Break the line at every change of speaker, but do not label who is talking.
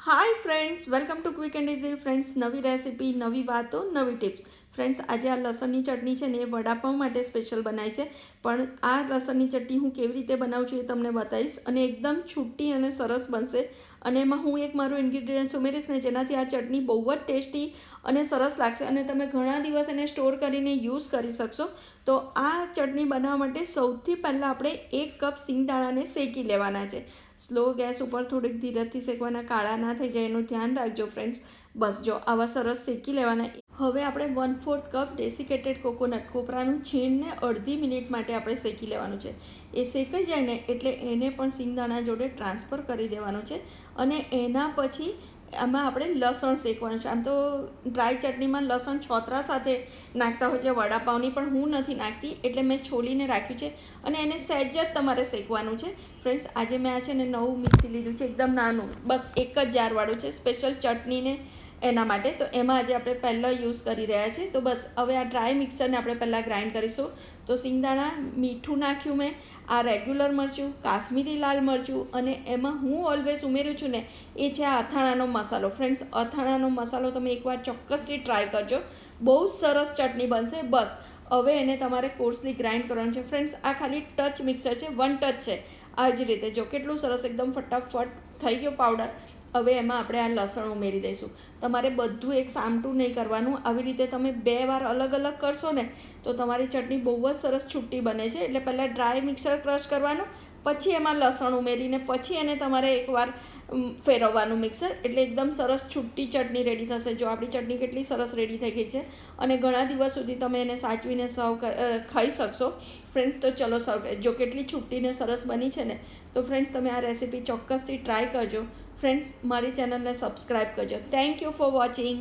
Hi friends, welcome to quick and easy. Friends, નવી recipe, નવી વાતો, નવી ટિપ્સ. ફ્રેન્ડ્સ, આજે આ લસણની ચટણી છે ને એ વડાપાઉં માટે સ્પેશિયલ બનાવી છે. પણ આ લસણની ચટણી હું કેવી રીતે બનાવું છું એ તમને બતાવીશ અને એકદમ છૂટી અને સરસ બનશે. અને એમાં હું એક મારું ઇન્ગ્રીડિયન્ટ્સ ઉમેરીશ ને જેનાથી આ ચટણી બહુ જ ટેસ્ટી અને સરસ લાગશે અને તમે ઘણા દિવસ એને સ્ટોર કરીને યુઝ કરી શકશો. તો આ ચટણી બનાવવા માટે સૌથી પહેલાં આપણે 1 કપ સિંગદાણાને શેકી લેવાના છે. સ્લો ગેસ ઉપર થોડીક ધીરજથી શેકવાના, કાળા ના થઈ જાય એનું ધ્યાન રાખજો ફ્રેન્ડ્સ. બસ જો આવા સરસ શેકી લેવાના. હવે આપણે 1/4 કપ ડેસિકેટેડ કોકોનટ, કોપરાનું છીણને અડધી મિનિટ માટે આપણે શેકી લેવાનું છે. એ શેકાઈ જાય ને એટલે એને પણ સિંગદાણા જોડે ટ્રાન્સફર કરી દેવાનું છે. અને એના પછી આમાં આપણે લસણ શેકવાનું છે. આમ તો ડ્રાય ચટણીમાં લસણ છોતરા સાથે નાખતા હોય છે વડાપાઉંની, પણ હું નથી નાખતી એટલે મેં છોલીને રાખ્યું છે અને એને સહેજ જ તમારે શેકવાનું છે. ફ્રેન્ડ્સ, આજે મેં આ છે ને નવું મિક્સી લીધું છે, એકદમ નાનું, બસ 1 જ જારવાળું છે, સ્પેશિયલ ચટણીને એના માટે. તો એમાં આજે આપણે પહેલાં યુઝ કરી રહ્યા છીએ. તો બસ હવે આ ડ્રાય મિક્સરને આપણે પહેલાં ગ્રાઇન્ડ કરીશું. તો સિંગદાણા, મીઠું નાખ્યું મેં, આ રેગ્યુલર મરચું, કાશ્મીરી લાલ મરચું, અને એમાં હું ઓલવેઝ ઉમેરું છું ને એ છે આ અથાણાનો મસાલો. ફ્રેન્ડ્સ, અથાણાનો મસાલો તમે એકવાર ચોક્કસથી ટ્રાય કરજો, બહુ જ સરસ ચટણી બનશે. બસ હવે એને તમારે કોર્સલી ગ્રાઇન્ડ કરવાનું છે. ફ્રેન્ડ્સ, આ ખાલી ટચ મિક્સર છે, 1 ટચ છે. આ જ રીતે જો કેટલું સરસ એકદમ ફટાફટ થઈ ગયો પાવડર. હવે એમાં આપણે આ લસણ ઉમેરી દઈશું. તમારે બધું એક સામટું નહીં કરવાનું. આવી રીતે તમે 2 વાર અલગ અલગ કરશો ને તો તમારી ચટણી બહુ જ સરસ છૂટી બને છે. એટલે પહેલાં ડ્રાય મિક્સર ક્રશ કરવાનું, પછી એમાં લસણ ઉમેરીને પછી એને તમારે એકવાર ફેરવવાનું મિક્સર, એટલે એકદમ સરસ છૂટી ચટણી રેડી થશે. જો આપણી ચટણી કેટલી સરસ રેડી થઈ ગઈ છે અને ઘણા દિવસ સુધી તમે એને સાચવીને ખાઈ શકશો. ફ્રેન્ડ્સ, તો ચલો સર્વ. જો કેટલી છૂટીને સરસ બની છે ને, તો ફ્રેન્ડ્સ તમે આ રેસીપી ચોક્કસથી ટ્રાય કરજો. ફ્રેન્ડ્સ, મારી ચેનલને સબસ્ક્રાઈબ કરજો. Thank you for watching.